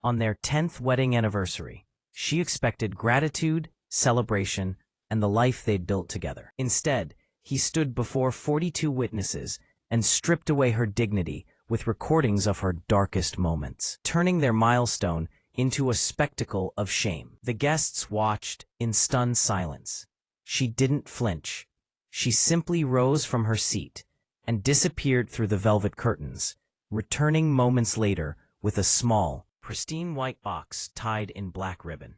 On their 10th wedding anniversary, she expected gratitude, celebration, and the life they'd built together. Instead, he stood before 42 witnesses and stripped away her dignity with recordings of her darkest moments, turning their milestone into a spectacle of shame. The guests watched in stunned silence. She didn't flinch. She simply rose from her seat and disappeared through the velvet curtains, returning moments later with a small, pristine white box tied in black ribbon.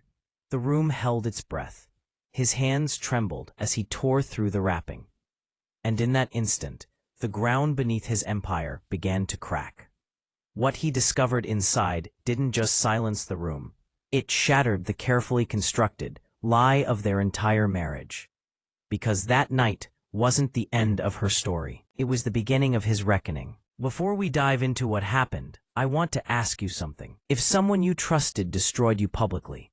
The room held its breath. His hands trembled as he tore through the wrapping. And in that instant, the ground beneath his empire began to crack. What he discovered inside didn't just silence the room. It shattered the carefully constructed lie of their entire marriage. Because that night wasn't the end of her story. It was the beginning of his reckoning. Before we dive into what happened, I want to ask you something. If someone you trusted destroyed you publicly,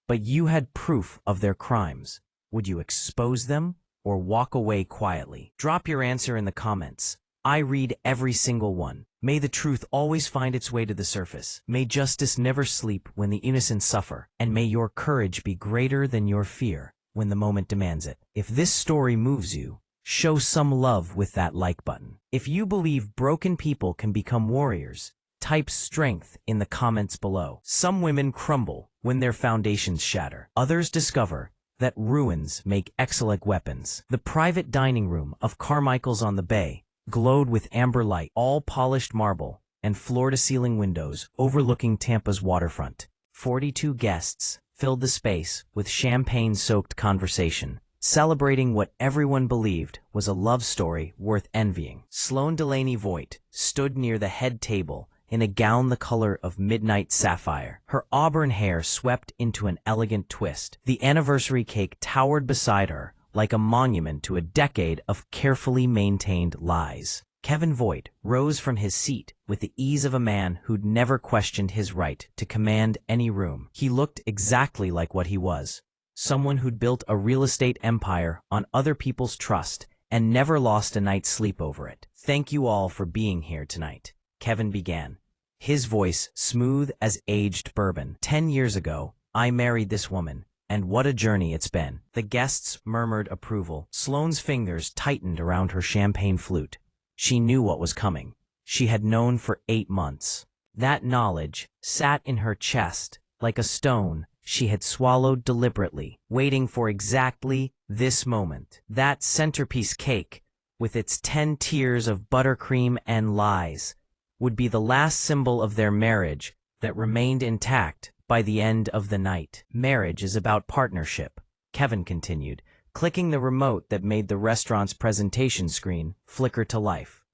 but you had proof of their crimes, would you expose them or walk away quietly? Drop your answer in the comments. I read every single one. May the truth always find its way to the surface. May justice never sleep when the innocent suffer. And may your courage be greater than your fear when the moment demands it. If this story moves you, show some love with that like button. If you believe broken people can become warriors, type strength in the comments below. Some women crumble when their foundations shatter. Others discover that ruins make excellent weapons. The private dining room of Carmichael's on the Bay glowed with amber light, all polished marble, and floor-to-ceiling windows overlooking Tampa's waterfront. 42 guests filled the space with champagne-soaked conversation, celebrating what everyone believed was a love story worth envying. Sloane Delaney Voigt stood near the head table in a gown the color of midnight sapphire. Her auburn hair swept into an elegant twist. The anniversary cake towered beside her like a monument to a decade of carefully maintained lies. Kevin Voigt rose from his seat with the ease of a man who'd never questioned his right to command any room. He looked exactly like what he was, someone who'd built a real estate empire on other people's trust and never lost a night's sleep over it. "Thank you all for being here tonight," Kevin began, his voice smooth as aged bourbon. 10 years ago, I married this woman, and what a journey it's been. The guests murmured approval. Sloane's fingers tightened around her champagne flute. She knew what was coming. She had known for 8 months. That knowledge sat in her chest like a stone she had swallowed deliberately, waiting for exactly this moment. That centerpiece cake, with its 10 tiers of buttercream and lies, would be the last symbol of their marriage that remained intact by the end of the night. "Marriage is about partnership," Kevin continued, clicking the remote that made the restaurant's presentation screen flicker to life.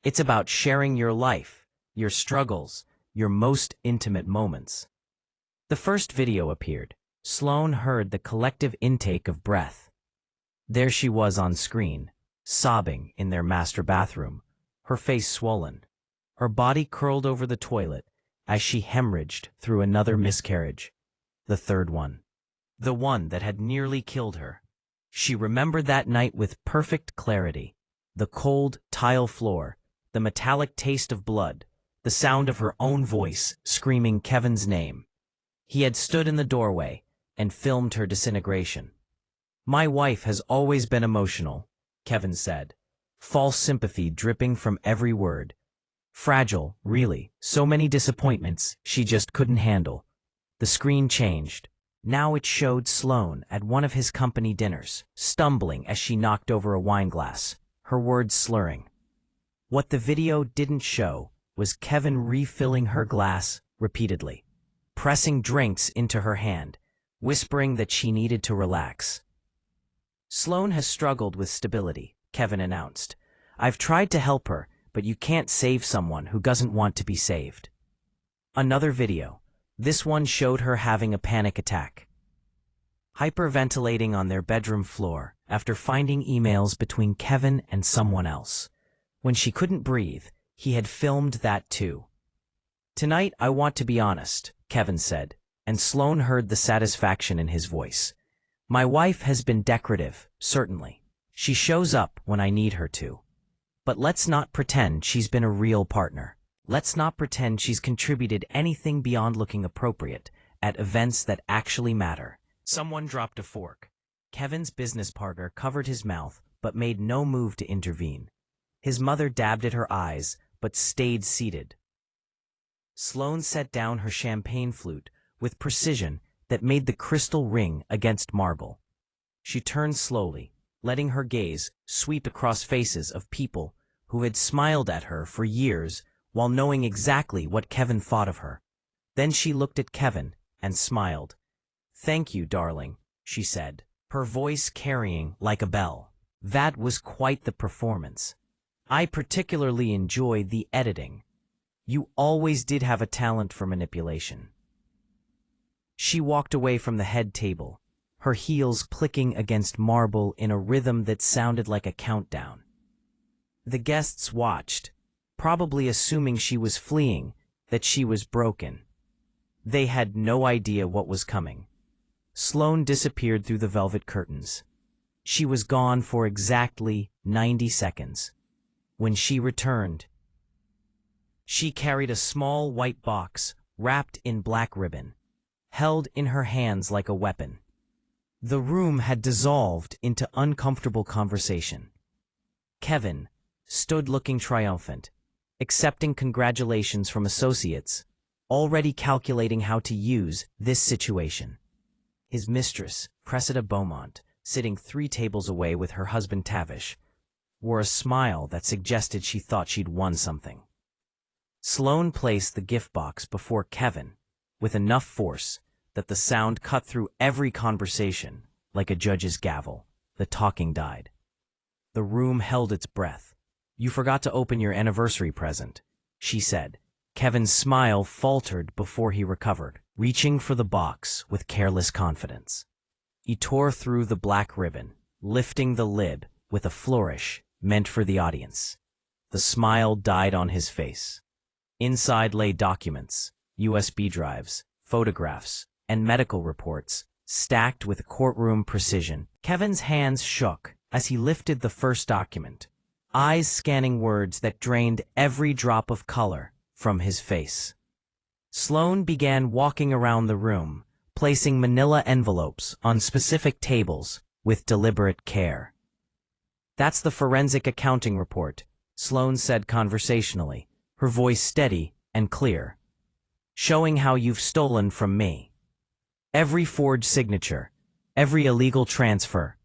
"It's about sharing your life, your struggles, your most intimate moments." The first video appeared. Sloane heard the collective intake of breath. There she was on screen, sobbing in their master bathroom, her face swollen, her body curled over the toilet as she hemorrhaged through another miscarriage, the third one, the one that had nearly killed her. She remembered that night with perfect clarity, the cold tile floor, the metallic taste of blood, the sound of her own voice screaming Kevin's name. He had stood in the doorway and filmed her disintegration. "My wife has always been emotional," Kevin said, false sympathy dripping from every word. "Fragile, really. So many disappointments she just couldn't handle." The screen changed. Now it showed Sloane at one of his company dinners, stumbling as she knocked over a wine glass, her words slurring. What the video didn't show was Kevin refilling her glass repeatedly, pressing drinks into her hand, whispering that she needed to relax. "Sloane has struggled with stability," Kevin announced. "I've tried to help her, but you can't save someone who doesn't want to be saved." Another video. This one showed her having a panic attack, hyperventilating on their bedroom floor after finding emails between Kevin and someone else. When she couldn't breathe, he had filmed that too. "Tonight, I want to be honest," Kevin said, and Sloane heard the satisfaction in his voice. "My wife has been decorative, certainly. She shows up when I need her to. But let's not pretend she's been a real partner. Let's not pretend she's contributed anything beyond looking appropriate at events that actually matter. Someone dropped a fork. Kevin's business partner covered his mouth but made no move to intervene. His mother dabbed at her eyes but stayed seated. Sloane set down her champagne flute with precision that made the crystal ring against marble. She turned slowly, letting her gaze sweep across faces of people who had smiled at her for years while knowing exactly what Kevin thought of her. Then she looked at Kevin and smiled. "Thank you, darling," she said, her voice carrying like a bell. "That was quite the performance. I particularly enjoyed the editing. You always did have a talent for manipulation." She walked away from the head table, her heels clicking against marble in a rhythm that sounded like a countdown. The guests watched, probably assuming she was fleeing, that she was broken. They had no idea what was coming. Sloane disappeared through the velvet curtains. She was gone for exactly 90 seconds. When she returned, she carried a small white box wrapped in black ribbon, held in her hands like a weapon. The room had dissolved into uncomfortable conversation. Kevin stood looking triumphant, accepting congratulations from associates, already calculating how to use this situation. His mistress, Cressida Beaumont, sitting 3 tables away with her husband Tavish, wore a smile that suggested she thought she'd won something. Sloane placed the gift box before Kevin with enough force that the sound cut through every conversation like a judge's gavel. The talking died. The room held its breath. "You forgot to open your anniversary present," she said. Kevin's smile faltered before he recovered, reaching for the box with careless confidence. He tore through the black ribbon, lifting the lid with a flourish meant for the audience. The smile died on his face. Inside lay documents, USB drives, photographs, and medical reports, stacked with courtroom precision. Kevin's hands shook as he lifted the first document, eyes scanning words that drained every drop of color from his face. Sloane began walking around the room, placing manila envelopes on specific tables with deliberate care. "That's the forensic accounting report," Sloane said conversationally, her voice steady and clear. "Showing how you've stolen from me. Every forged signature, every illegal transfer,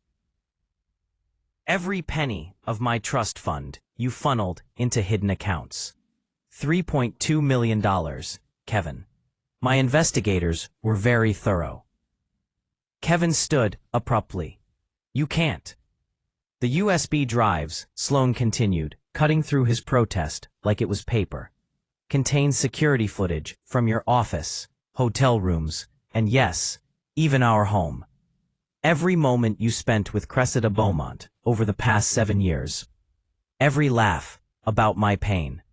every penny of my trust fund you funneled into hidden accounts. $3.2 million, Kevin. My investigators were very thorough." Kevin stood abruptly. "You can't." "The USB drives," Sloane continued, cutting through his protest like it was paper, "contain security footage from your office, hotel rooms, and yes, even our home. Every moment you spent with Cressida Beaumont over the past 7 years. Every laugh about my pain.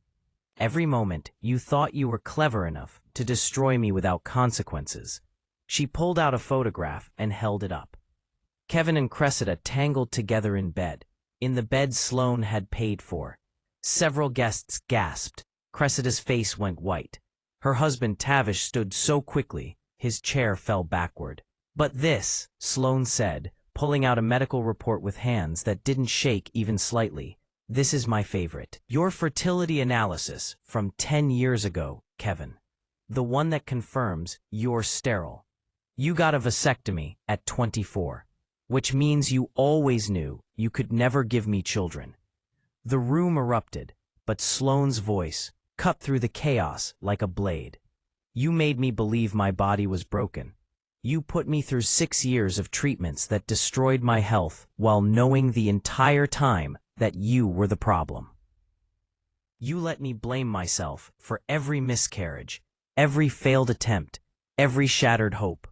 Every moment you thought you were clever enough to destroy me without consequences." She pulled out a photograph and held it up. Kevin and Cressida tangled together in bed, in the bed Sloane had paid for. Several guests gasped. Cressida's face went white. Her husband Tavish stood so quickly, his chair fell backward. "But this," Sloane said, pulling out a medical report with hands that didn't shake even slightly, "this is my favorite. Your fertility analysis from 10 years ago, Kevin. The one that confirms you're sterile. You got a vasectomy at 24, which means you always knew you could never give me children." The room erupted, but Sloane's voice cut through the chaos like a blade. "You made me believe my body was broken. You put me through 6 years of treatments that destroyed my health while knowing the entire time that you were the problem. You let me blame myself for every miscarriage, every failed attempt, every shattered hope.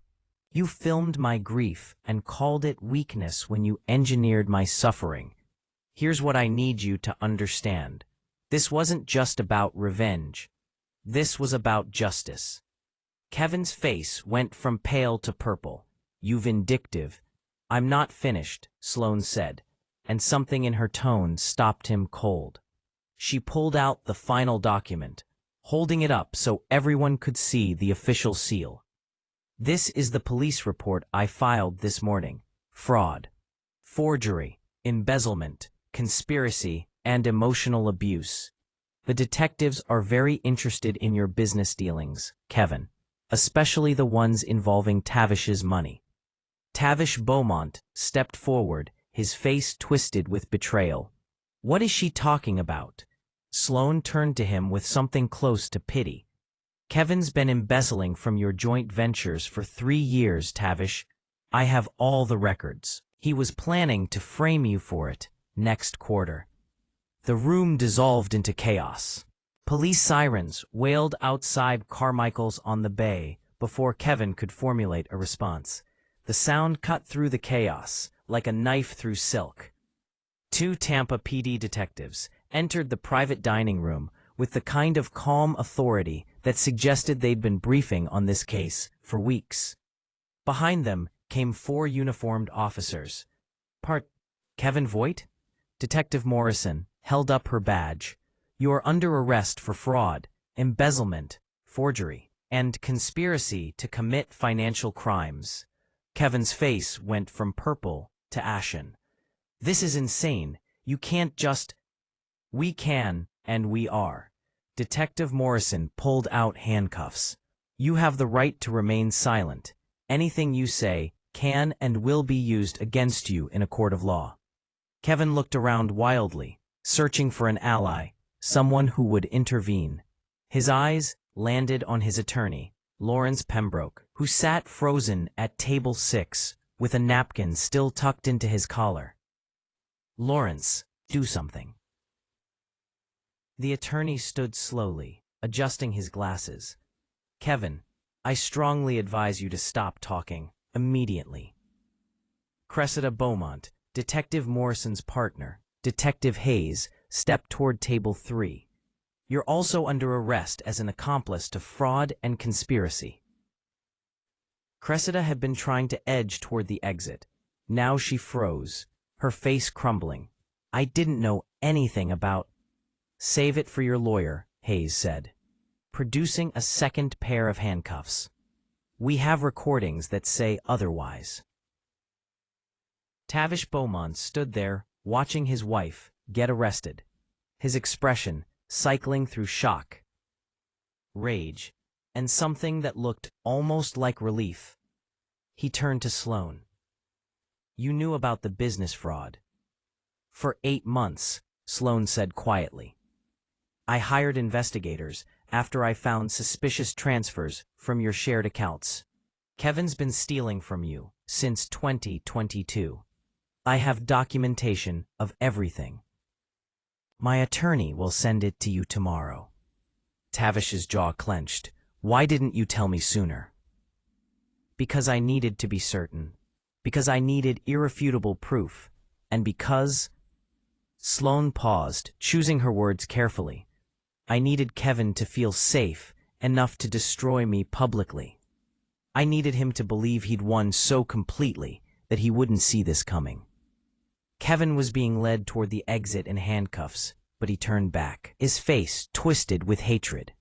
You filmed my grief and called it weakness when you engineered my suffering. Here's what I need you to understand. This wasn't just about revenge. This was about justice." Kevin's face went from pale to purple. "You vindictive." "I'm not finished," Sloane said, and something in her tone stopped him cold. She pulled out the final document, holding it up so everyone could see the official seal. "This is the police report I filed this morning. Fraud, forgery, embezzlement, conspiracy, and emotional abuse. The detectives are very interested in your business dealings, Kevin, especially the ones involving Tavish's money." Tavish Beaumont stepped forward, his face twisted with betrayal. "What is she talking about?" Sloane turned to him with something close to pity. "Kevin's been embezzling from your joint ventures for 3 years, Tavish. I have all the records. He was planning to frame you for it next quarter." The room dissolved into chaos. Police sirens wailed outside Carmichael's on the bay before Kevin could formulate a response. The sound cut through the chaos like a knife through silk. 2 Tampa PD detectives entered the private dining room with the kind of calm authority that suggested they'd been briefing on this case for weeks. Behind them came 4 uniformed officers. Kevin Voight? Detective Morrison held up her badge. "You are under arrest for fraud, embezzlement, forgery, and conspiracy to commit financial crimes." Kevin's face went from purple to ashen. "This is insane. You can't just—" "We can, and we are." Detective Morrison pulled out handcuffs. "You have the right to remain silent. Anything you say can and will be used against you in a court of law." Kevin looked around wildly, searching for an ally, someone who would intervene. His eyes landed on his attorney, Lawrence Pembroke, who sat frozen at table 6 with a napkin still tucked into his collar. "Lawrence, do something." The attorney stood slowly, adjusting his glasses. "Kevin, I strongly advise you to stop talking immediately." Cressida Beaumont, Detective Morrison's partner, Detective Hayes, stepped toward table 3. "You're also under arrest as an accomplice to fraud and conspiracy." Cressida had been trying to edge toward the exit. Now she froze, her face crumbling. "I didn't know anything about—" "Save it for your lawyer," Hayes said, producing a second pair of handcuffs. "We have recordings that say otherwise." Tavish Beaumont stood there, watching his wife get arrested, his expression cycling through shock, rage, and something that looked almost like relief. He turned to Sloane. "You knew about the business fraud." "For 8 months," Sloane said quietly. "I hired investigators after I found suspicious transfers from your shared accounts. Kevin's been stealing from you since 2022. I have documentation of everything. My attorney will send it to you tomorrow." Tavish's jaw clenched. "Why didn't you tell me sooner?" "Because I needed to be certain. Because I needed irrefutable proof. And because—" Sloane paused, choosing her words carefully. "I needed Kevin to feel safe enough to destroy me publicly. I needed him to believe he'd won so completely that he wouldn't see this coming." Kevin was being led toward the exit in handcuffs, but he turned back, his face twisted with hatred.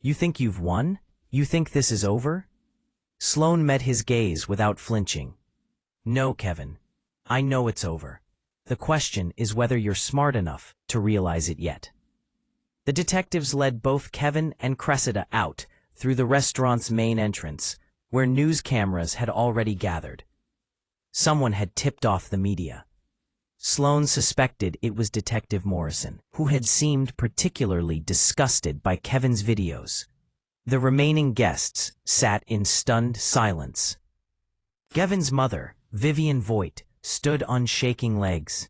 "You think you've won? You think this is over?" Sloane met his gaze without flinching. "No, Kevin. I know it's over. The question is whether you're smart enough to realize it yet." The detectives led both Kevin and Cressida out through the restaurant's main entrance, where news cameras had already gathered. Someone had tipped off the media. Sloane suspected it was Detective Morrison, who had seemed particularly disgusted by Kevin's videos. The remaining guests sat in stunned silence. Kevin's mother, Vivian Voight, stood on shaking legs.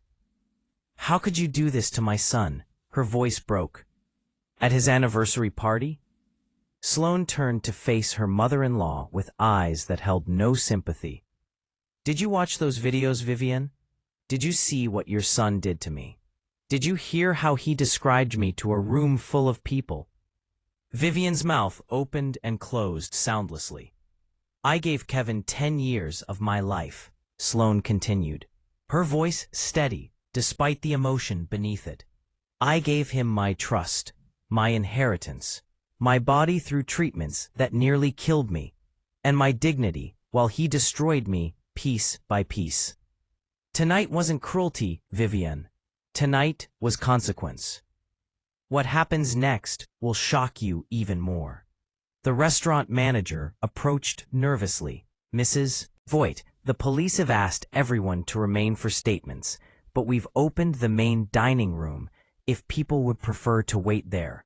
"How could you do this to my son?" Her voice broke. "At his anniversary party?" Sloane turned to face her mother-in-law with eyes that held no sympathy. "Did you watch those videos, Vivian? Did you see what your son did to me? Did you hear how he described me to a room full of people?" Vivian's mouth opened and closed soundlessly. "I gave Kevin 10 years of my life," Sloane continued, her voice steady despite the emotion beneath it. "I gave him my trust, my inheritance, my body through treatments that nearly killed me, and my dignity while he destroyed me piece by piece. Tonight wasn't cruelty, Vivian. Tonight was consequence. What happens next will shock you even more. The restaurant manager approached nervously. Mrs. Voigt, the police have asked everyone to remain for statements, but we've opened the main dining room if people would prefer to wait there.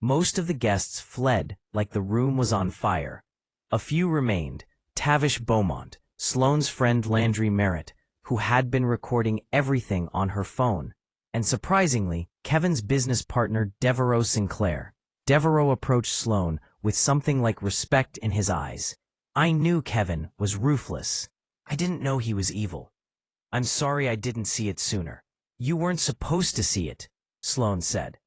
Most of the guests fled like the room was on fire. A few remained: Tavish Beaumont, Sloane's friend Landry Merritt, who had been recording everything on her phone, and surprisingly, Kevin's business partner Devereaux Sinclair. Devereaux approached Sloane with something like respect in his eyes. I knew Kevin was ruthless. I didn't know he was evil. I'm sorry I didn't see it sooner. You weren't supposed to see it, Sloane said.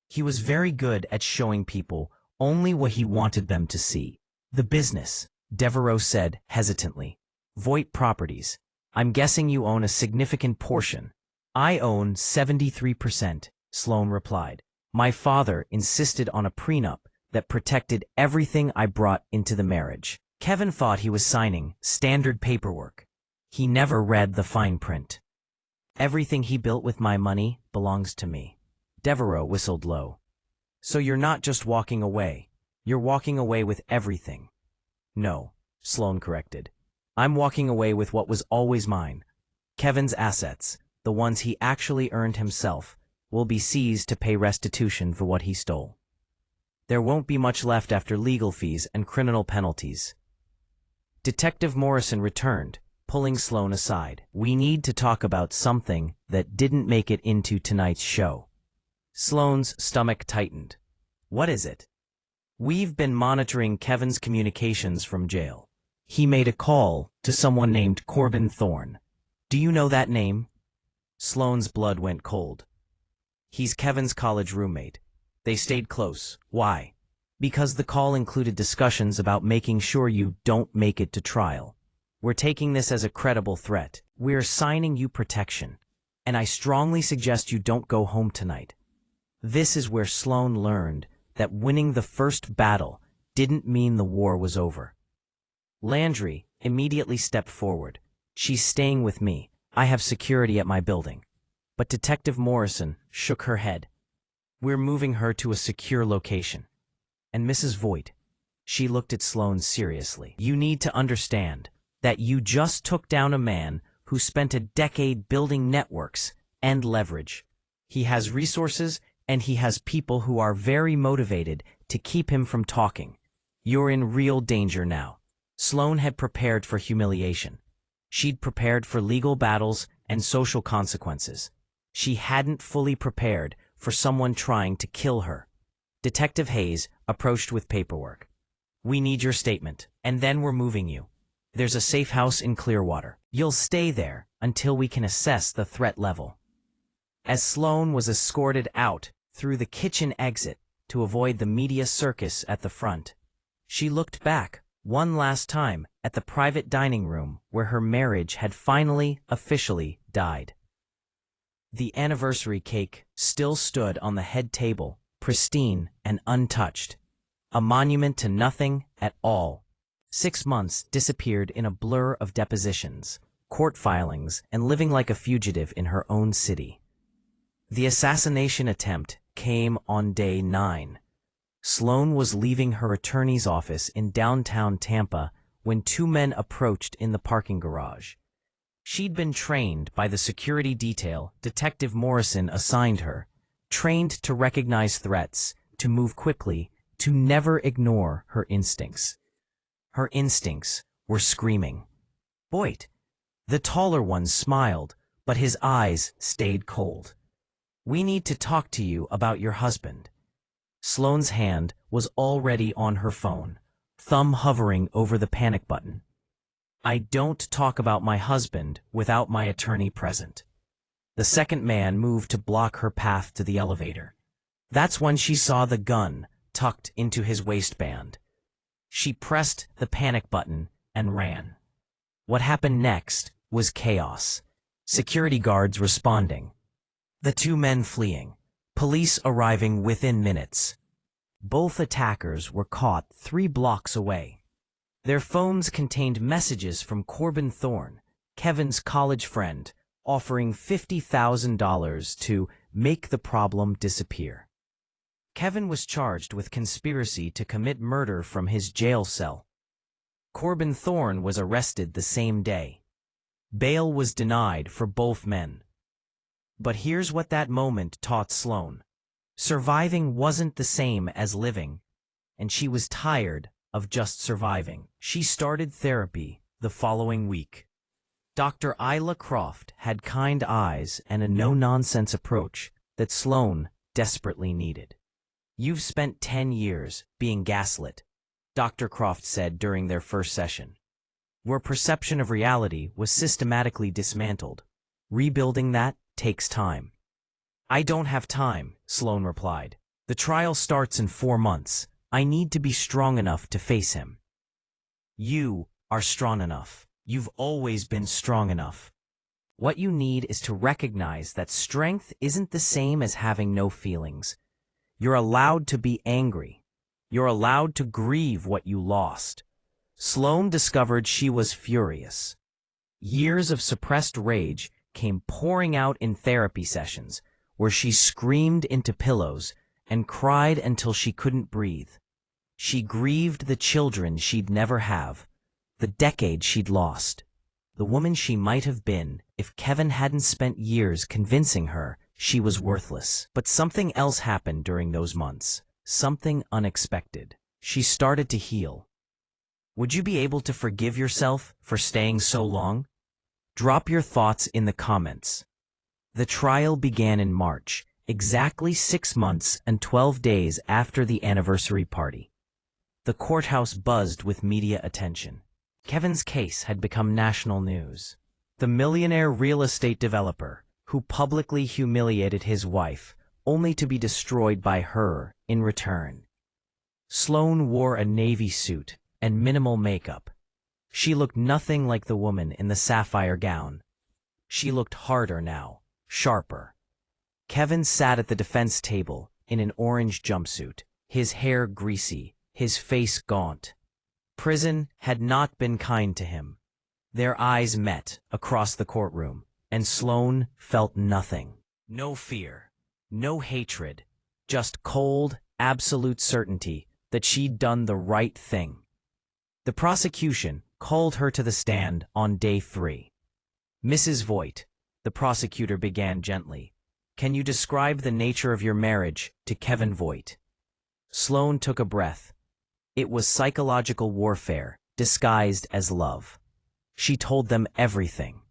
He was very good at showing people only what he wanted them to see. The business, Devereaux said hesitantly. Voigt Properties. I'm guessing you own a significant portion. I own 73%, Sloane replied. My father insisted on a prenup that protected everything I brought into the marriage. Kevin thought he was signing standard paperwork. He never read the fine print. Everything he built with my money belongs to me. Devereaux whistled low. So you're not just walking away. You're walking away with everything. No, Sloane corrected. I'm walking away with what was always mine. Kevin's assets, the ones he actually earned himself, will be seized to pay restitution for what he stole. There won't be much left after legal fees and criminal penalties. Detective Morrison returned, pulling Sloane aside. We need to talk about something that didn't make it into tonight's show. Sloane's stomach tightened. What is it? We've been monitoring Kevin's communications from jail. He made a call to someone named Corbin Thorne. Do you know that name? Sloane's blood went cold. He's Kevin's college roommate. They stayed close. Why? Because the call included discussions about making sure you don't make it to trial. We're taking this as a credible threat. We're assigning you protection, and I strongly suggest you don't go home tonight. This is where Sloane learned that winning the first battle didn't mean the war was over. Landry immediately stepped forward. She's staying with me. I have security at my building. But Detective Morrison shook her head. We're moving her to a secure location. And Mrs. Voigt, she looked at Sloane seriously. You need to understand that you just took down a man who spent a decade building networks and leverage. He has resources and he has people who are very motivated to keep him from talking. You're in real danger now. Sloane had prepared for humiliation. She'd prepared for legal battles and social consequences. She hadn't fully prepared for someone trying to kill her. Detective Hayes approached with paperwork. We need your statement, and then we're moving you. There's a safe house in Clearwater. You'll stay there until we can assess the threat level. As Sloane was escorted out through the kitchen exit to avoid the media circus at the front, she looked back one last time at the private dining room where her marriage had finally, officially died. The anniversary cake still stood on the head table, pristine and untouched, a monument to nothing at all. 6 months disappeared in a blur of depositions, court filings, and living like a fugitive in her own city. The assassination attempt came on day 9. Sloane was leaving her attorney's office in downtown Tampa when 2 men approached in the parking garage. She'd been trained by the security detail Detective Morrison assigned her, trained to recognize threats, to move quickly, to never ignore her instincts. Her instincts were screaming. Voigt. The taller one smiled, but his eyes stayed cold. We need to talk to you about your husband. Sloane's hand was already on her phone, thumb hovering over the panic button. I don't talk about my husband without my attorney present. The second man moved to block her path to the elevator. That's when she saw the gun tucked into his waistband. She pressed the panic button and ran. What happened next was chaos. Security guards responding. The 2 men fleeing. Police arriving within minutes. Both attackers were caught 3 blocks away. Their phones contained messages from Corbin Thorne, Kevin's college friend, offering $50,000 to make the problem disappear. Kevin was charged with conspiracy to commit murder from his jail cell. Corbin Thorne was arrested the same day. Bail was denied for both men. But here's what that moment taught Sloane. Surviving wasn't the same as living, and she was tired of just surviving. She started therapy the following week. Dr. Isla Croft had kind eyes and a no-nonsense approach that Sloane desperately needed. "You've spent 10 years being gaslit," Dr. Croft said during their first session. "Your perception of reality was systematically dismantled. Rebuilding that takes time." "I don't have time," Sloane replied. "The trial starts in 4 months. I need to be strong enough to face him." "You are strong enough. You've always been strong enough. What you need is to recognize that strength isn't the same as having no feelings. You're allowed to be angry. You're allowed to grieve what you lost." Sloane discovered she was furious. Years of suppressed rage came pouring out in therapy sessions, where she screamed into pillows and cried until she couldn't breathe. She grieved the children she'd never have, the decade she'd lost, the woman she might have been if Kevin hadn't spent years convincing her she was worthless. But something else happened during those months, something unexpected. She started to heal. Would you be able to forgive yourself for staying so long? Drop your thoughts in the comments. The trial began in March, exactly 6 months and 12 days after the anniversary party. The courthouse buzzed with media attention. Kevin's case had become national news. The millionaire real estate developer, who publicly humiliated his wife, only to be destroyed by her in return. Sloane wore a navy suit and minimal makeup. She looked nothing like the woman in the sapphire gown. She looked harder now, sharper. Kevin sat at the defense table in an orange jumpsuit, his hair greasy, his face gaunt. Prison had not been kind to him. Their eyes met across the courtroom, and Sloane felt nothing. No fear, no hatred, just cold, absolute certainty that she'd done the right thing. The prosecution called her to the stand on day 3. "Mrs. Voigt," the prosecutor began gently, "can you describe the nature of your marriage to Kevin Voigt?" Sloane took a breath. It was psychological warfare, disguised as love. She told them everything.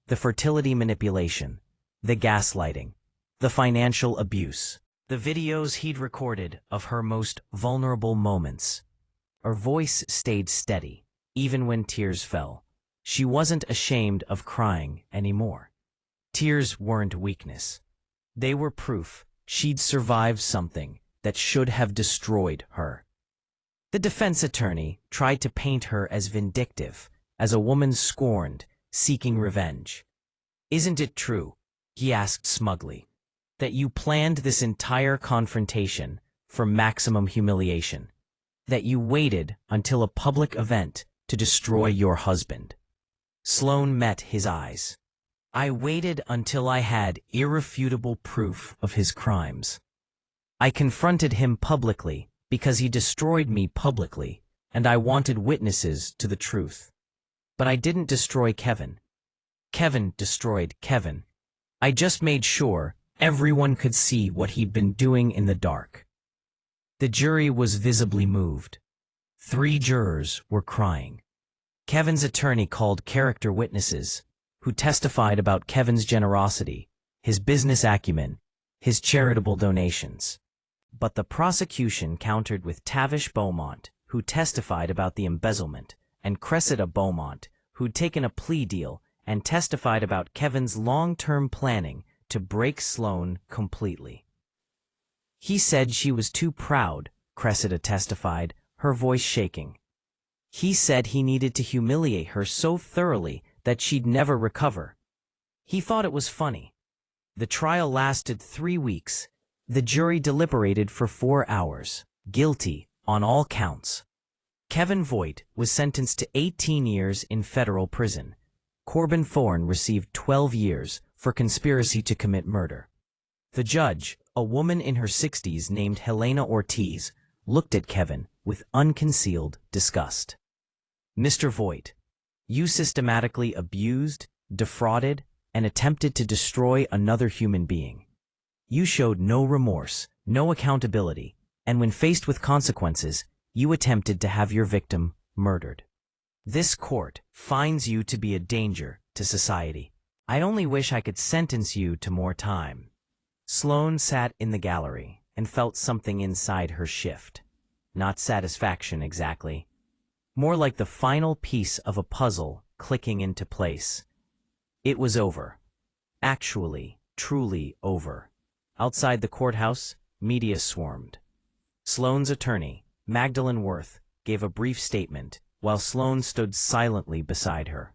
The fertility manipulation, the gaslighting, the financial abuse, the videos he'd recorded of her most vulnerable moments. Her voice stayed steady, even when tears fell. She wasn't ashamed of crying anymore. Tears weren't weakness. They were proof she'd survived something that should have destroyed her. The defense attorney tried to paint her as vindictive, as a woman scorned, seeking revenge. "Isn't it true," he asked smugly, "that you planned this entire confrontation for maximum humiliation? That you waited until a public event to destroy your husband?" Sloane met his eyes. "I waited until I had irrefutable proof of his crimes. I confronted him publicly because he destroyed me publicly, and I wanted witnesses to the truth. But I didn't destroy Kevin. Kevin destroyed Kevin. I just made sure everyone could see what he'd been doing in the dark." The jury was visibly moved. 3 jurors were crying. Kevin's attorney called character witnesses, who testified about Kevin's generosity, his business acumen, his charitable donations. But the prosecution countered with Tavish Beaumont, who testified about the embezzlement, and Cressida Beaumont, who'd taken a plea deal and testified about Kevin's long-term planning to break Sloane completely. "He said she was too proud," Cressida testified, her voice shaking. "He said he needed to humiliate her so thoroughly that she'd never recover. He thought it was funny." The trial lasted 3 weeks. The jury deliberated for 4 hours. guilty on all counts. Kevin Voigt was sentenced to 18 years in federal prison. Corbin Thorne received 12 years for conspiracy to commit murder. The judge, a woman in her 60s named Helena Ortiz, looked at Kevin with unconcealed disgust. Mr. Voigt, you systematically abused, defrauded, and attempted to destroy another human being. You showed no remorse, no accountability, and when faced with consequences, you attempted to have your victim murdered. This court finds you to be a danger to society. I only wish I could sentence you to more time. Sloane sat in the gallery and felt something inside her shift. Not satisfaction exactly. More like the final piece of a puzzle clicking into place. It was over. Actually, truly over. Outside the courthouse, media swarmed. Sloane's attorney, Magdalene Worth, gave a brief statement while Sloane stood silently beside her.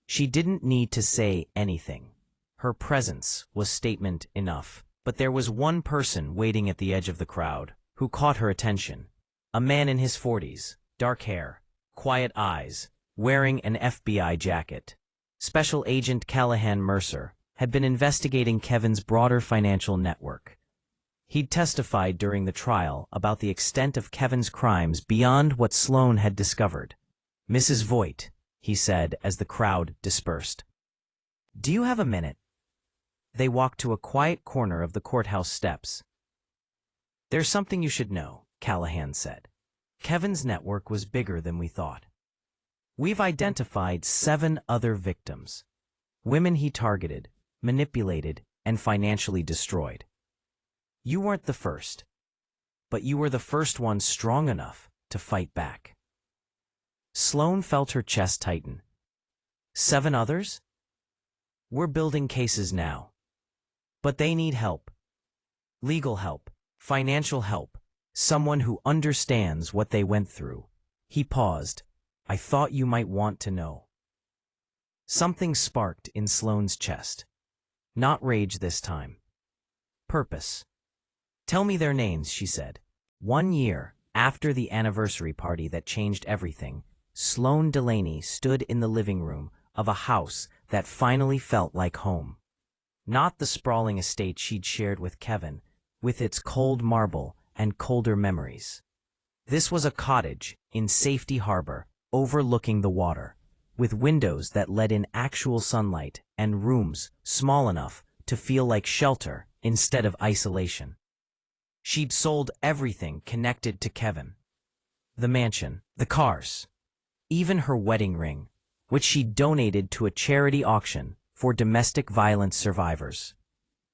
She didn't need to say anything. Her presence was statement enough. But there was one person waiting at the edge of the crowd who caught her attention. A man in his 40s, dark hair, quiet eyes, wearing an FBI jacket. Special Agent Callahan Mercer had been investigating Kevin's broader financial network. He'd testified during the trial about the extent of Kevin's crimes beyond what Sloane had discovered. "Mrs. Voigt," he said as the crowd dispersed. "Do you have a minute?" They walked to a quiet corner of the courthouse steps. "There's something you should know," Callahan said. "Kevin's network was bigger than we thought. We've identified 7 other victims. Women he targeted, manipulated, and financially destroyed. You weren't the first, but you were the first one strong enough to fight back." Sloane felt her chest tighten. 7 others? We're building cases now. But they need help. Legal help, financial help, someone who understands what they went through. He paused. "I thought you might want to know." Something sparked in Sloane's chest. Not rage this time. Purpose. "Tell me their names," she said. 1 year after the anniversary party that changed everything, Sloane Delaney stood in the living room of a house that finally felt like home. Not the sprawling estate she'd shared with Kevin, with its cold marble and colder memories. This was a cottage in Safety Harbor, overlooking the water, with windows that let in actual sunlight and rooms small enough to feel like shelter instead of isolation. She'd sold everything connected to Kevin. The mansion, the cars, even her wedding ring, which she donated to a charity auction for domestic violence survivors.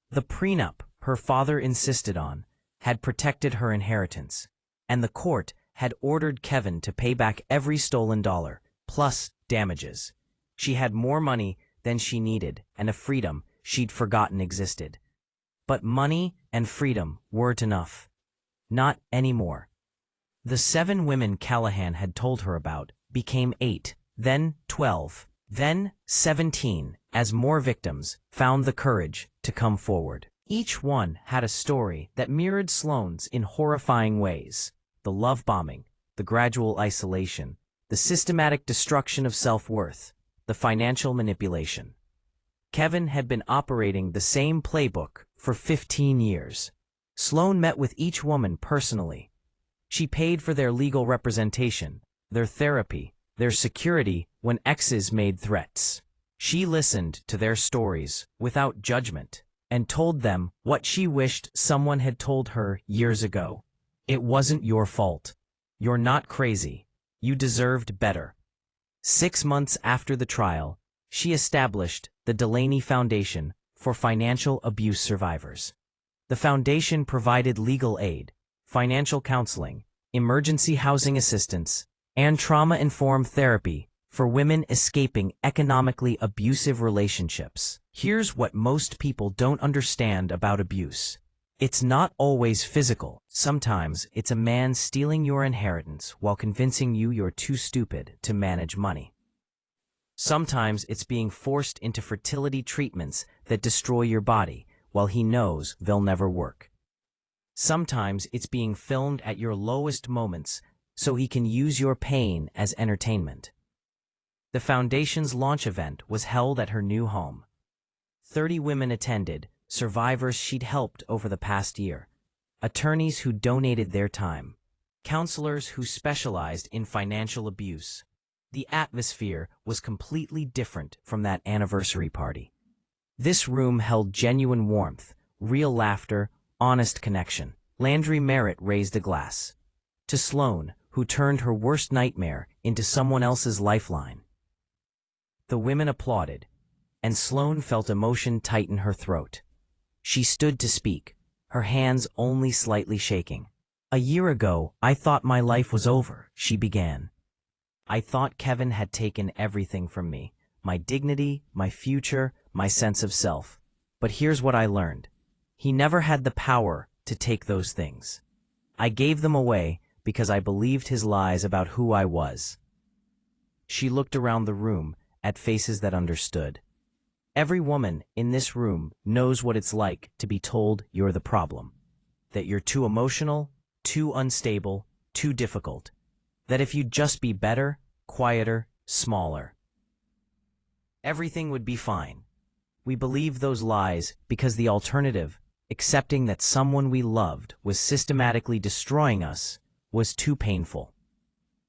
The prenup her father insisted on had protected her inheritance, and the court had ordered Kevin to pay back every stolen dollar, plus damages. She had more money than she needed and a freedom she'd forgotten existed. But money and freedom weren't enough. Not anymore. The 7 women Callahan had told her about became 8, then 12, then 17, as more victims found the courage to come forward. Each one had a story that mirrored Sloane's in horrifying ways. The love bombing, the gradual isolation, the systematic destruction of self-worth, the financial manipulation. Kevin had been operating the same playbook for 15 years. Sloane met with each woman personally. She paid for their legal representation, their therapy, their security when exes made threats. She listened to their stories without judgment and told them what she wished someone had told her years ago. It wasn't your fault. You're not crazy. You deserved better. 6 months after the trial, she established the Delaney Foundation for Financial Abuse Survivors. The foundation provided legal aid, financial counseling, emergency housing assistance, and trauma-informed therapy for women escaping economically abusive relationships. Here's what most people don't understand about abuse. It's not always physical. Sometimes it's a man stealing your inheritance while convincing you you're too stupid to manage money. Sometimes it's being forced into fertility treatments that destroy your body while he knows they'll never work. Sometimes it's being filmed at your lowest moments so he can use your pain as entertainment. The foundation's launch event was held at her new home. 30 women attended, survivors she'd helped over the past year, attorneys who donated their time, counselors who specialized in financial abuse. The atmosphere was completely different from that anniversary party. This room held genuine warmth, real laughter, honest connection. Landry Merritt raised a glass to Sloane, who turned her worst nightmare into someone else's lifeline. The women applauded, and Sloane felt emotion tighten her throat. She stood to speak, her hands only slightly shaking. "A year ago, I thought my life was over," she began. "I thought Kevin had taken everything from me, my dignity, my future, my sense of self. But here's what I learned. He never had the power to take those things. I gave them away because I believed his lies about who I was." She looked around the room at faces that understood. Every woman in this room knows what it's like to be told you're the problem, that you're too emotional, too unstable, too difficult, that if you'd just be better, quieter, smaller, everything would be fine. We believed those lies because the alternative, accepting that someone we loved was systematically destroying us, was too painful.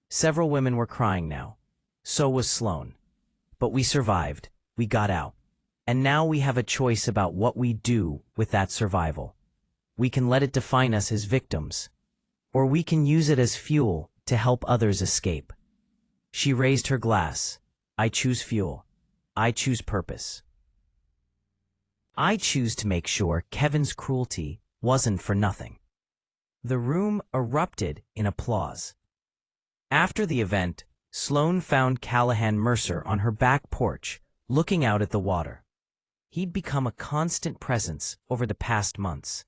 Several women were crying now. So was Sloane. But we survived. We got out. And now we have a choice about what we do with that survival. We can let it define us as victims, or we can use it as fuel to help others escape. She raised her glass. "I choose fuel. I choose purpose. I choose to make sure Kevin's cruelty wasn't for nothing." The room erupted in applause. After the event, Sloane found Callahan Mercer on her back porch, looking out at the water. He'd become a constant presence over the past months,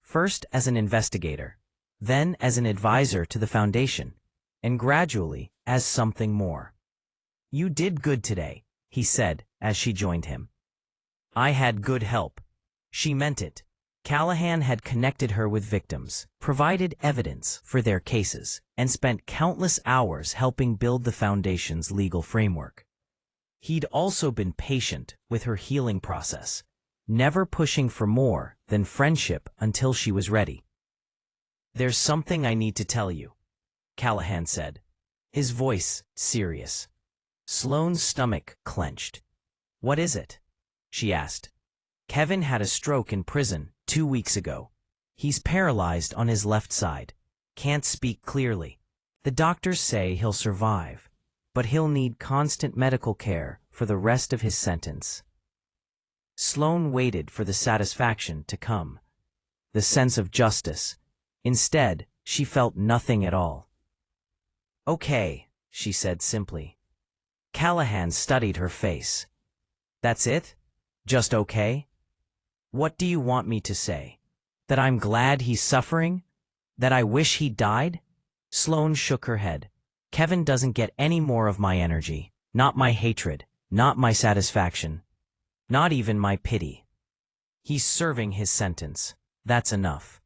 first as an investigator, then as an advisor to the foundation, and gradually as something more. "You did good today," he said as she joined him. "I had good help." She meant it. Callahan had connected her with victims, provided evidence for their cases, and spent countless hours helping build the foundation's legal framework. He'd also been patient with her healing process, never pushing for more than friendship until she was ready. "There's something I need to tell you," Callahan said, his voice serious. Sloane's stomach clenched. "What is it?" she asked. "Kevin had a stroke in prison 2 weeks ago. He's paralyzed on his left side, can't speak clearly. The doctors say he'll survive, but he'll need constant medical care for the rest of his sentence." Sloane waited for the satisfaction to come, the sense of justice. Instead, she felt nothing at all. "Okay," she said simply. Callahan studied her face. "That's it? Just okay? What do you want me to say? That I'm glad he's suffering? That I wish he died?" Sloane shook her head. "Kevin doesn't get any more of my energy, not my hatred, not my satisfaction, not even my pity. He's serving his sentence. That's enough.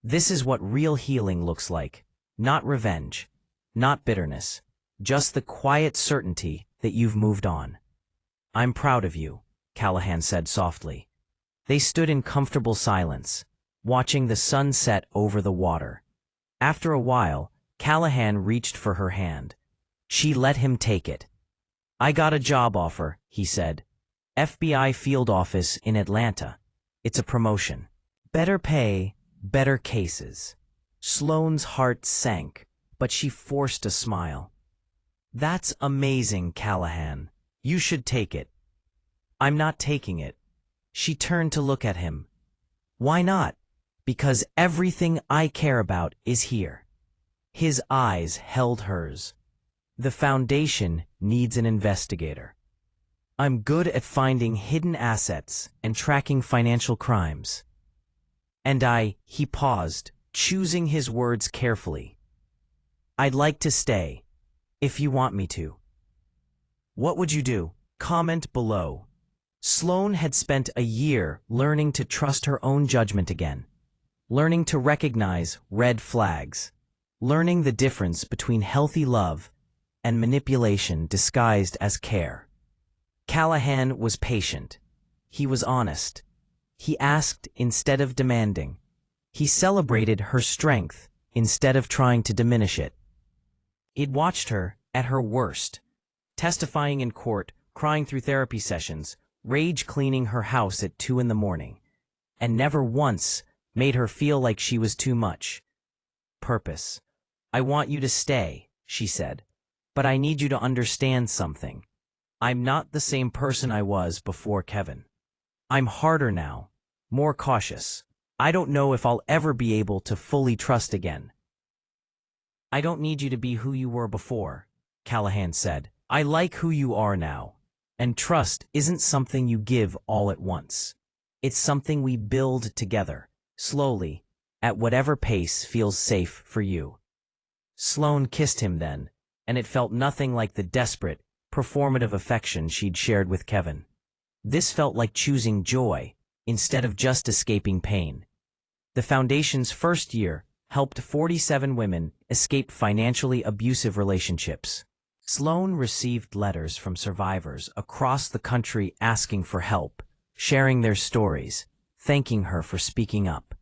This is what real healing looks like. Not revenge, not bitterness, just the quiet certainty that you've moved on." "I'm proud of you," Callahan said softly. They stood in comfortable silence, watching the sun set over the water. After a while, Callahan reached for her hand. She let him take it. "I got a job offer," he said. "FBI field office in Atlanta. It's a promotion. Better pay, better cases." Sloane's heart sank, but she forced a smile. "That's amazing, Callahan. You should take it." "I'm not taking it." She turned to look at him. "Why not?" "Because everything I care about is here." His eyes held hers. "The foundation needs an investigator. I'm good at finding hidden assets and tracking financial crimes. And he paused, choosing his words carefully. "I'd like to stay, if you want me to." What would you do? Comment below. Sloane had spent a year learning to trust her own judgment again. learning to recognize red flags, learning the difference between healthy love and manipulation disguised as care. Callahan was patient. He was honest. He asked instead of demanding. He celebrated her strength instead of trying to diminish it. He'd watched her at her worst, testifying in court, crying through therapy sessions, rage cleaning her house at 2 a.m, and never once made her feel like she was too much. Purpose. I want you to stay, she said, but I need you to understand something. I'm not the same person I was before Kevin. I'm harder now, more cautious. I don't know if I'll ever be able to fully trust again. I don't need you to be who you were before, Callahan said. I like who you are now. And trust isn't something you give all at once. It's something we build together, slowly, at whatever pace feels safe for you. Sloane kissed him then, and it felt nothing like the desperate, performative affection she'd shared with Kevin. This felt like choosing joy, instead of just escaping pain. The Foundation's first year helped 47 women escape financially abusive relationships. Sloane received letters from survivors across the country asking for help, sharing their stories, thanking her for speaking up.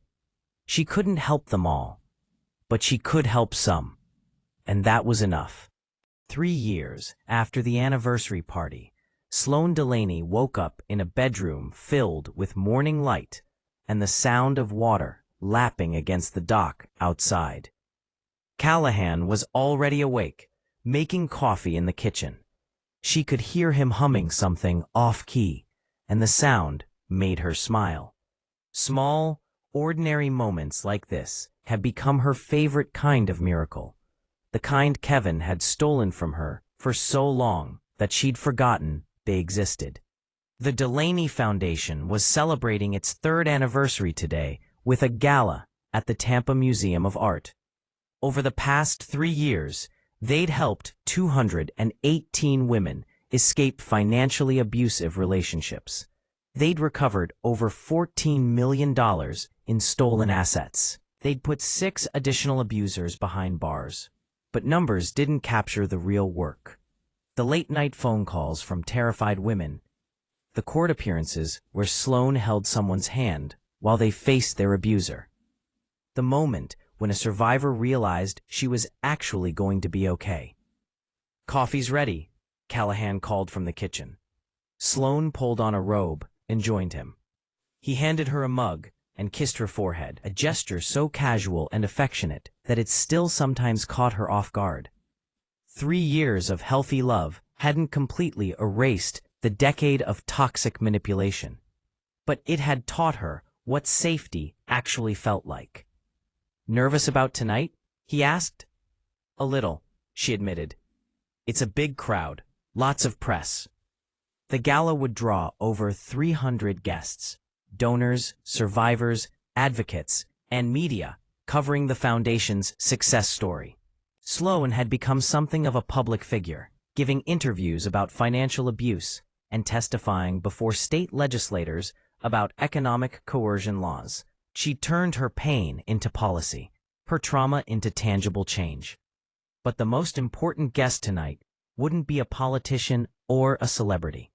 She couldn't help them all, but she could help some, and that was enough. 3 years after the anniversary party, Sloane Delaney woke up in a bedroom filled with morning light and the sound of water lapping against the dock outside. Callahan was already awake, making coffee in the kitchen. She could hear him humming something off-key, and the sound made her smile. Small, ordinary moments like this had become her favorite kind of miracle, the kind Kevin had stolen from her for so long that she'd forgotten they existed. The Delaney Foundation was celebrating its 3rd anniversary today with a gala at the Tampa Museum of Art. Over the past 3 years, they'd helped 218 women escape financially abusive relationships. They'd recovered over $14 million in stolen assets. They'd put 6 additional abusers behind bars. But numbers didn't capture the real work. The late-night phone calls from terrified women, the court appearances where Sloane held someone's hand while they faced their abuser. The moment when a survivor realized she was actually going to be okay. "Coffee's ready," Callahan called from the kitchen. Sloane pulled on a robe and joined him. He handed her a mug and kissed her forehead, a gesture so casual and affectionate that it still sometimes caught her off guard. 3 years of healthy love hadn't completely erased the decade of toxic manipulation, but it had taught her what safety actually felt like. "Nervous about tonight?" he asked. "A little," she admitted. "It's a big crowd, lots of press." The gala would draw over 300 guests, donors, survivors, advocates, and media, covering the Foundation's success story. Sloane had become something of a public figure, giving interviews about financial abuse and testifying before state legislators about economic coercion laws. She turned her pain into policy, her trauma into tangible change. But the most important guest tonight wouldn't be a politician or a celebrity.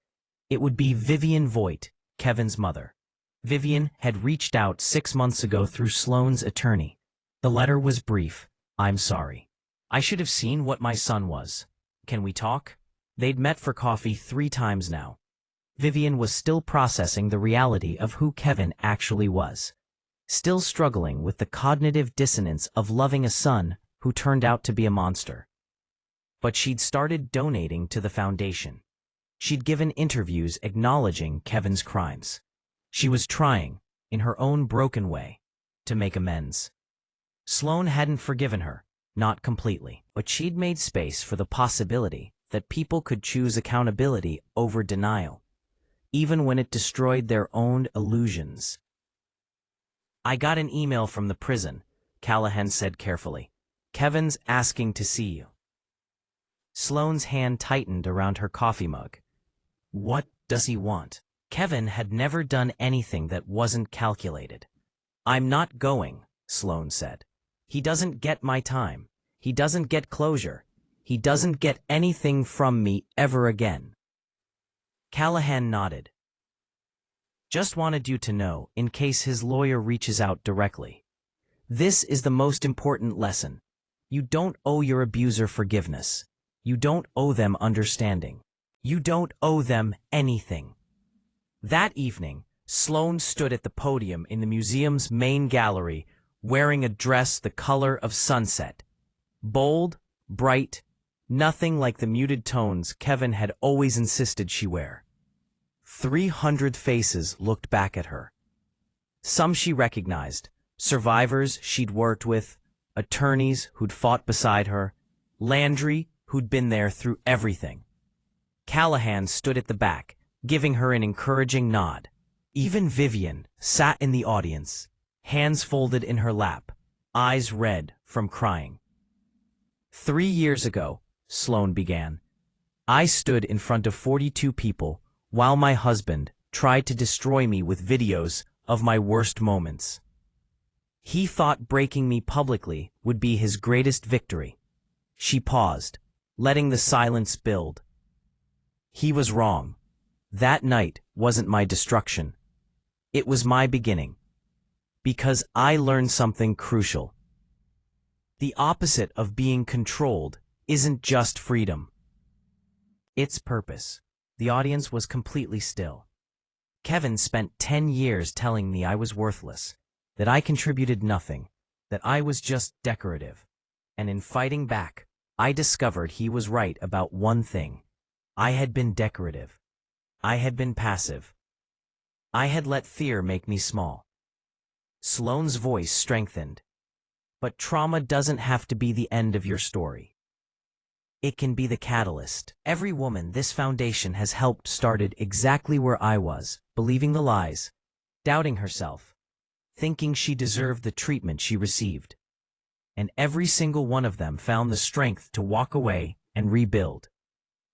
It would be Vivian Voigt, Kevin's mother. Vivian had reached out 6 months ago through Sloane's attorney. The letter was brief. "I'm sorry. I should have seen what my son was. Can we talk?" They'd met for coffee 3 times now. Vivian was still processing the reality of who Kevin actually was, still struggling with the cognitive dissonance of loving a son who turned out to be a monster. But she'd started donating to the Foundation. She'd given interviews acknowledging Kevin's crimes. She was trying, in her own broken way, to make amends. Sloane hadn't forgiven her, not completely, but she'd made space for the possibility that people could choose accountability over denial, even when it destroyed their own illusions. "I got an email from the prison," Callahan said carefully. "Kevin's asking to see you." Sloane's hand tightened around her coffee mug. "What does he want?" Kevin had never done anything that wasn't calculated. I'm not going, Sloane said. He doesn't get my time. He doesn't get closure. He doesn't get anything from me ever again. Callahan nodded. Just wanted you to know, in case his lawyer reaches out directly. This is the most important lesson. You don't owe your abuser forgiveness. You don't owe them understanding. You don't owe them anything. That evening, Sloane stood at the podium in the museum's main gallery, wearing a dress the color of sunset. Bold, bright, nothing like the muted tones Kevin had always insisted she wear. 300 faces looked back at her. Some she recognized, survivors she'd worked with, attorneys who'd fought beside her, Landry who'd been there through everything. Callahan stood at the back, giving her an encouraging nod. Even Vivian sat in the audience, hands folded in her lap, eyes red from crying. 3 years ago, Sloane began, I stood in front of 42 people while my husband tried to destroy me with videos of my worst moments. He thought breaking me publicly would be his greatest victory. She paused, letting the silence build. He was wrong. That night wasn't my destruction. It was my beginning. Because I learned something crucial. The opposite of being controlled isn't just freedom. It's purpose. The audience was completely still. Kevin spent 10 years telling me I was worthless, that I contributed nothing, that I was just decorative. And in fighting back, I discovered he was right about one thing. I had been decorative. I had been passive. I had let fear make me small. Sloane's voice strengthened. But trauma doesn't have to be the end of your story. It can be the catalyst. Every woman this foundation has helped started exactly where I was, believing the lies, doubting herself, thinking she deserved the treatment she received. And every single one of them found the strength to walk away and rebuild.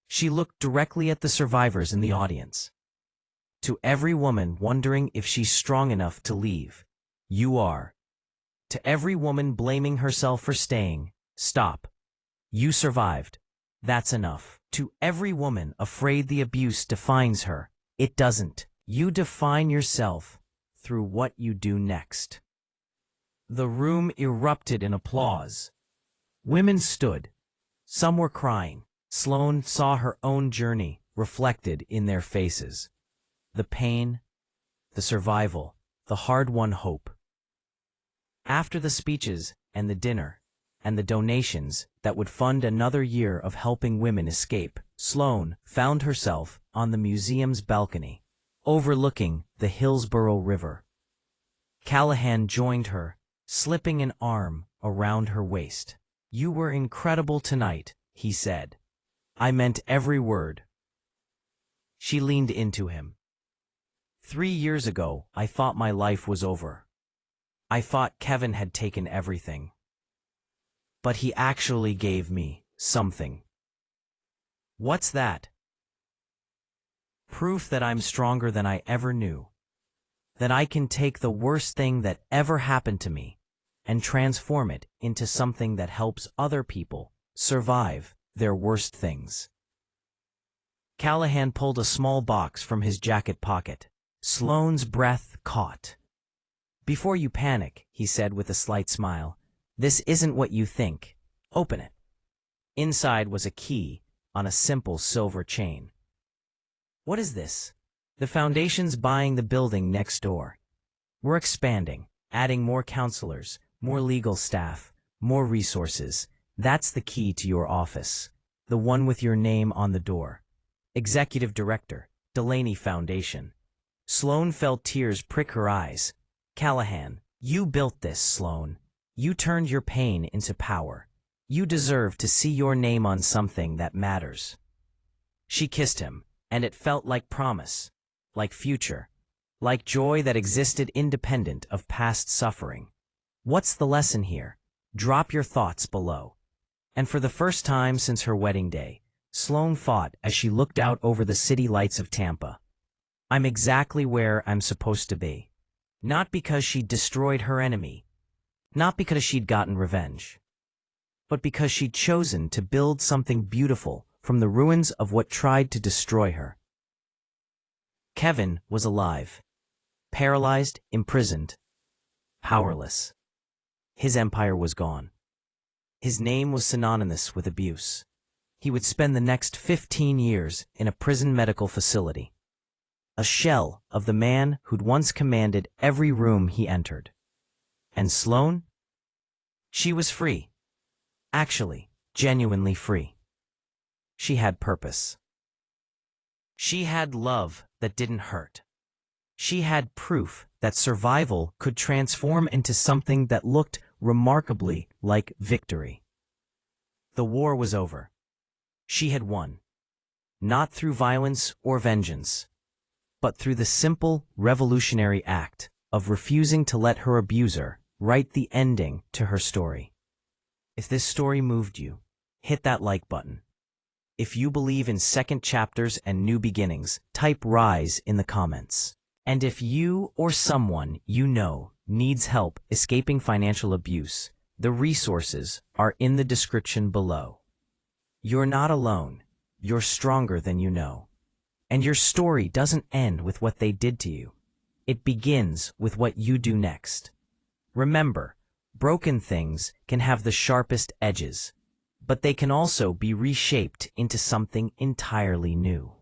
She looked directly at the survivors in the audience. To every woman wondering if she's strong enough to leave, you are. To every woman blaming herself for staying, stop. You survived. That's enough. To every woman afraid the abuse defines her, it doesn't. You define yourself through what you do next. The room erupted in applause. Women stood. Some were crying. Sloane saw her own journey reflected in their faces. The pain, the survival, the hard-won hope. After the speeches and the dinner, and the donations that would fund another year of helping women escape, Sloane found herself on the museum's balcony, overlooking the Hillsborough River. Callahan joined her, slipping an arm around her waist. You were incredible tonight, he said. I meant every word. She leaned into him. 3 years ago, I thought my life was over. I thought Kevin had taken everything. But he actually gave me something. What's that? Proof that I'm stronger than I ever knew. That I can take the worst thing that ever happened to me and transform it into something that helps other people survive their worst things. Callahan pulled a small box from his jacket pocket. Sloane's breath caught. Before you panic, he said with a slight smile, this isn't what you think. Open it. Inside was a key on a simple silver chain. What is this? The foundation's buying the building next door. We're expanding, adding more counselors, more legal staff, more resources. That's the key to your office. The one with your name on the door. Executive Director, Delaney Foundation. Sloane felt tears prick her eyes. Callahan, you built this, Sloane. You turned your pain into power. You deserve to see your name on something that matters. She kissed him, and it felt like promise, like future, like joy that existed independent of past suffering. What's the lesson here? Drop your thoughts below. And for the first time since her wedding day, Sloane thought as she looked out over the city lights of Tampa. I'm exactly where I'm supposed to be. Not because she'd destroyed her enemy, not because she'd gotten revenge, but because she'd chosen to build something beautiful from the ruins of what tried to destroy her. Kevin was alive, paralyzed, imprisoned, powerless. His empire was gone. His name was synonymous with abuse. He would spend the next 15 years in a prison medical facility, a shell of the man who'd once commanded every room he entered. And Sloane? She was free. Actually, genuinely free. She had purpose. She had love that didn't hurt. She had proof that survival could transform into something that looked remarkably like victory. The war was over. She had won. Not through violence or vengeance, but through the simple, revolutionary act of refusing to let her abuser write the ending to her story. If this story moved you, hit that like button. If you believe in second chapters and new beginnings, type RISE in the comments. And if you or someone you know needs help escaping financial abuse, the resources are in the description below. You're not alone. You're stronger than you know. And your story doesn't end with what they did to you. It begins with what you do next. Remember, broken things can have the sharpest edges, but they can also be reshaped into something entirely new.